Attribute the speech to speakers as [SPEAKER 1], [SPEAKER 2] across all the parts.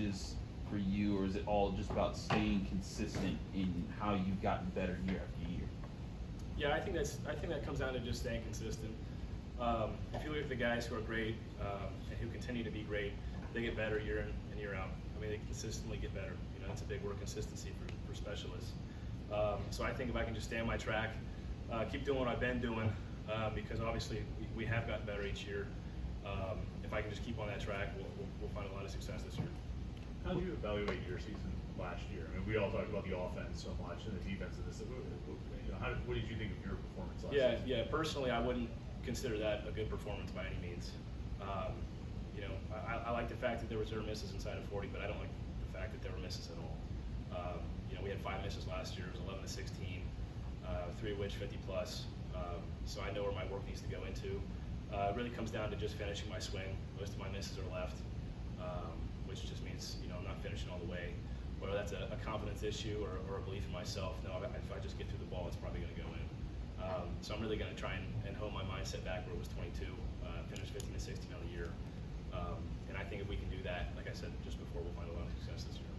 [SPEAKER 1] changes for you, or is it all just about staying consistent in how you've gotten better year after year?
[SPEAKER 2] Yeah, I think that comes down to just staying consistent. If you look at the guys who are great and who continue to be great, they get better year in and year out. I mean, they consistently get better. You know, that's a big word, consistency for specialists. So I think if I can just stay on my track, keep doing what I've been doing, because obviously we have gotten better each year. If I can just keep on that track, we'll find a lot of success this year.
[SPEAKER 3] How do you evaluate your season last year? I mean, we all talked about the offense so much and the defense of this. You know, what did you think of your performance last season?
[SPEAKER 2] Yeah. Personally, I wouldn't consider that a good performance by any means. You know, I like the fact that there were 0 misses inside of 40, but I don't like the fact that there were misses at all. You know, we had 5 misses last year. It was 11 to 16, 3 of which 50 plus. So I know where my work needs to go into. It really comes down to just finishing my swing. Most of my misses are left, which just means, you know, I'm not finishing all the way. Whether that's a confidence issue or a belief in myself, no, if I just get through the ball, it's probably going to go in. So I'm really going to try and hone my mindset back where it was 22, finish 15 to 16 on the year. And I think if we can do that, like I said just before, we'll find a lot of success this year.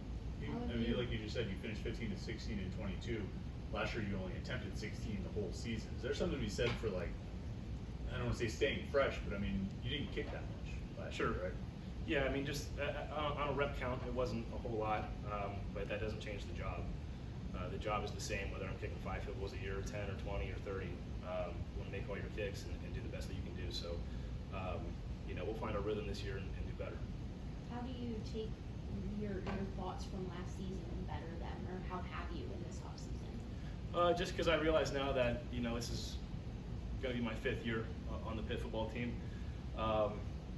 [SPEAKER 3] I mean, like you just said, you finished 15 to 16 and 22. Last year, you only attempted 16 the whole season. Is there something to be said for, like, I don't want to say staying fresh, but I mean, you didn't kick that much last year, right?
[SPEAKER 2] Yeah, I mean, just on a rep count, it wasn't a whole lot, but that doesn't change the job. The job is the same whether I'm kicking 5 field goals a year, 10 or 20 or 30. You want to make all your kicks and do the best that you can do. So, you know, we'll find our rhythm this year and do better.
[SPEAKER 4] How do you take your thoughts from last season and better them, or how have you in this offseason?
[SPEAKER 2] Just because I realize now that, you know, this is going to be my 5th year on the Pitt football team.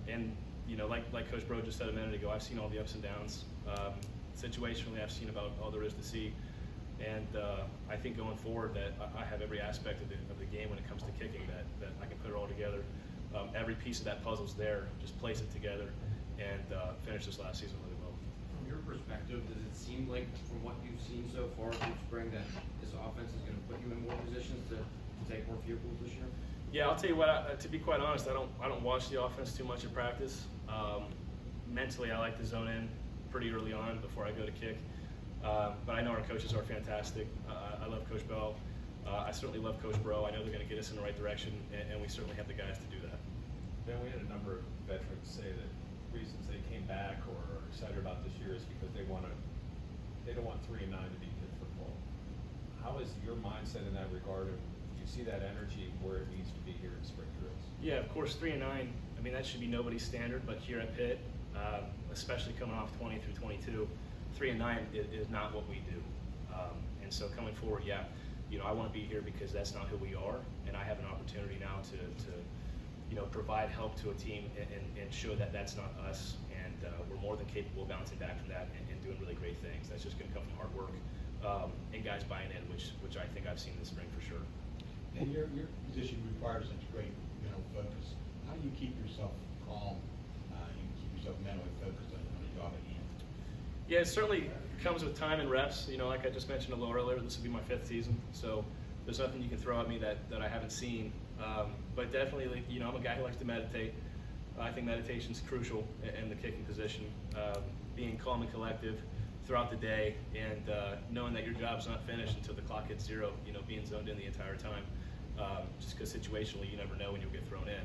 [SPEAKER 2] And, you know, like Coach Bro just said a minute ago, I've seen all the ups and downs. Situationally, I've seen about all there is to see. And I think going forward that I have every aspect of the game when it comes to kicking that I can put it all together. Every piece of that puzzle's there, just place it together and finish this last season really well.
[SPEAKER 5] From your perspective, does it seem like from what you've seen so far through spring that this offense is going to put you in more positions to take more field goals this year?
[SPEAKER 2] Yeah, I'll tell you what. To be quite honest, I don't watch the offense too much in practice. Mentally, I like to zone in pretty early on before I go to kick. But I know our coaches are fantastic. I love Coach Bell. I certainly love Coach Bro. I know they're going to get us in the right direction, and we certainly have the guys to do that.
[SPEAKER 6] Ben, we had a number of veterans say that reasons they came back or are excited about this year is because they don't want 3 and 9 to be Pitt football. How is your mindset in that regard? And do you see that energy where it needs to be here in spring drills? Yeah,
[SPEAKER 2] of course, 3 and 9. I mean, that should be nobody's standard, but here at Pitt, especially coming off 20 through 22, 3 and 9 is not what we do. And so coming forward, yeah, you know, I want to be here because that's not who we are, and I have an opportunity now to you know, provide help to a team and show that that's not us, and we're more than capable of bouncing back from that and doing really great things. That's just going to come from hard work and guys buying in, which I think I've seen this spring for sure.
[SPEAKER 7] And your position requires such great mental focus. How do you keep yourself calm? You keep yourself mentally focused on the job at hand?
[SPEAKER 2] Yeah, it certainly comes with time and reps. You know, like I just mentioned a little earlier, this will be my 5th season, so there's nothing you can throw at me that I haven't seen. But definitely, you know, I'm a guy who likes to meditate. I think meditation is crucial in the kicking position. Being calm and collective throughout the day, and knowing that your job's not finished until the clock hits 0. You know, being zoned in the entire time. Just because situationally, you never know when you'll get thrown in.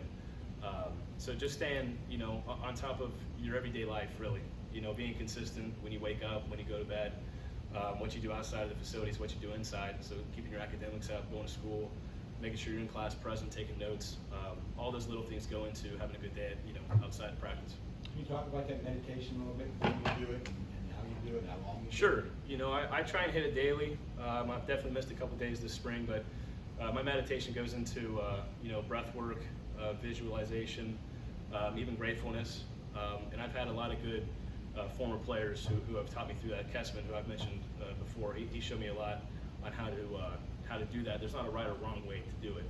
[SPEAKER 2] So just staying, you know, on top of your everyday life, really. You know, being consistent when you wake up, when you go to bed, what you do outside of the facilities, what you do inside. So keeping your academics up, going to school, making sure you're in class present, taking notes. All those little things go into having a good day, you know, outside of practice.
[SPEAKER 7] Can you talk about that meditation a little bit, when you do it and how you do it, how long you do it?
[SPEAKER 2] Sure. You know, I try and hit it daily. I've definitely missed a couple days this spring, but my meditation goes into, you know, breath work, visualization, even gratefulness. And I've had a lot of good former players who have taught me through that. Kessman, who I've mentioned before, he showed me a lot on how to do that. There's not a right or wrong way to do it.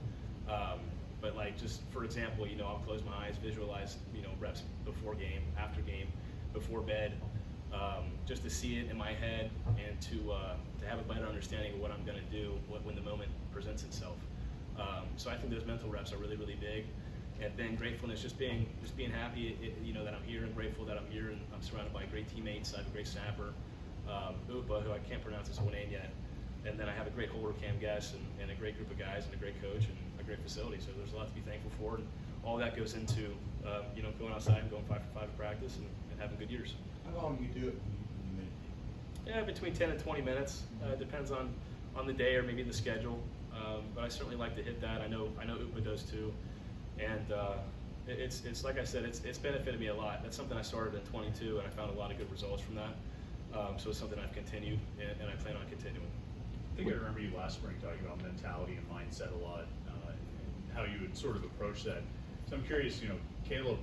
[SPEAKER 2] But like, just for example, you know, I'll close my eyes, visualize, you know, reps before game, after game, before bed, just to see it in my head and to have a better understanding of what I'm going to do when the moment presents itself. So I think those mental reps are really, really big. And then gratefulness, just being happy, that I'm here, and grateful that I'm here, and I'm surrounded by great teammates. I have a great snapper, Upa, who I can't pronounce his whole name yet, and then I have a great holder, Cam Guess, and a great group of guys, and a great coach, and a great facility. So there's a lot to be thankful for, and all that goes into going outside and going 5 for 5 to practice and having good years.
[SPEAKER 7] How long do you do it when you meditate?
[SPEAKER 2] Yeah, between 10 and 20 minutes. Depends on the day or maybe the schedule. But I certainly like to hit that. I know Upa does too. And it's like I said, it's benefited me a lot. That's something I started at 22, and I found a lot of good results from that. So it's something I've continued, and I plan on continuing.
[SPEAKER 3] I think I remember you last spring talking about mentality and mindset a lot, and how you would sort of approach that. So I'm curious, Caleb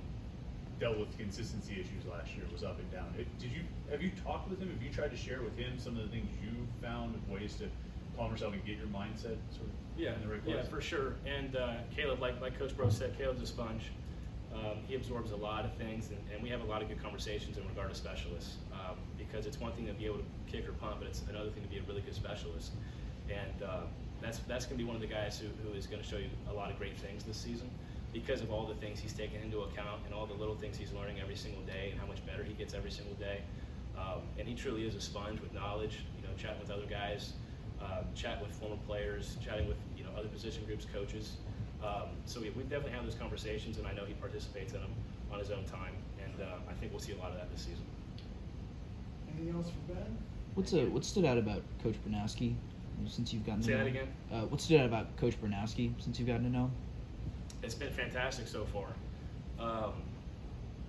[SPEAKER 3] dealt with consistency issues last year, was up and down. Have you talked with him? Have you tried to share with him some of the things you found, ways to calm yourself and get your mindset sort of in the right place?
[SPEAKER 2] Yeah, for sure. And Caleb, like Coach Bro said, Caleb's a sponge. He absorbs a lot of ththings, and we have a lot of good conversations in regard to specialists, because it's one thing to be able to kick or punt, but it's another thing to be a really good specialist. And that's going to be one of the guys who is going to show you a lot of great things this season, because of all the things he's taken into account and all the little things he's learning every single day and how much better he gets every single day. And he truly is a sponge with knowledge, chatting with other guys, chatting with former players, chatting with other position groups, coaches. So we definitely have those conversations, and I know he participates in them on his own time, and I think we'll see a lot of that this season.
[SPEAKER 8] Anything else for Ben?
[SPEAKER 9] What stood out about Coach Bernowski since you've gotten to
[SPEAKER 2] Say
[SPEAKER 9] know
[SPEAKER 2] that
[SPEAKER 9] him?
[SPEAKER 2] again?
[SPEAKER 9] What stood out about Coach Bernowski since you've gotten to know him?
[SPEAKER 2] It's been fantastic so far.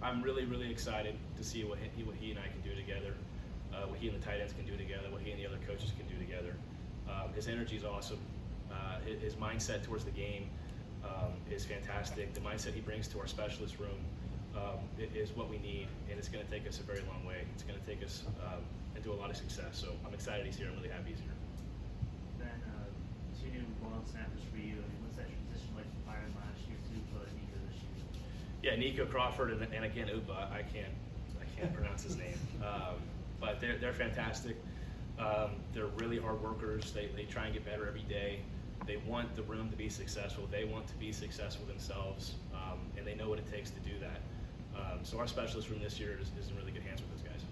[SPEAKER 2] I'm really, really excited to see what he and I can do together, what he and the tight ends can do together, what he and the other coaches can do together. His energy is awesome. His mindset towards the game is fantastic. The mindset he brings to our specialist room is what we need, and it's going to take us a very long way. It's going to take us into a lot of success. So I'm excited he's here. I'm really happy he's here.
[SPEAKER 10] Ben, two new long snappers for you. I mean, what's that transition like from Byron last year to Nico this year?
[SPEAKER 2] Yeah, Nico Crawford and again Upa. I can't pronounce his name, but they're fantastic. They're really hard workers. They try and get better every day. They want the room to be successful. They want to be successful themselves, and they know what it takes to do that. So our specialist room this year is in really good hands with those guys.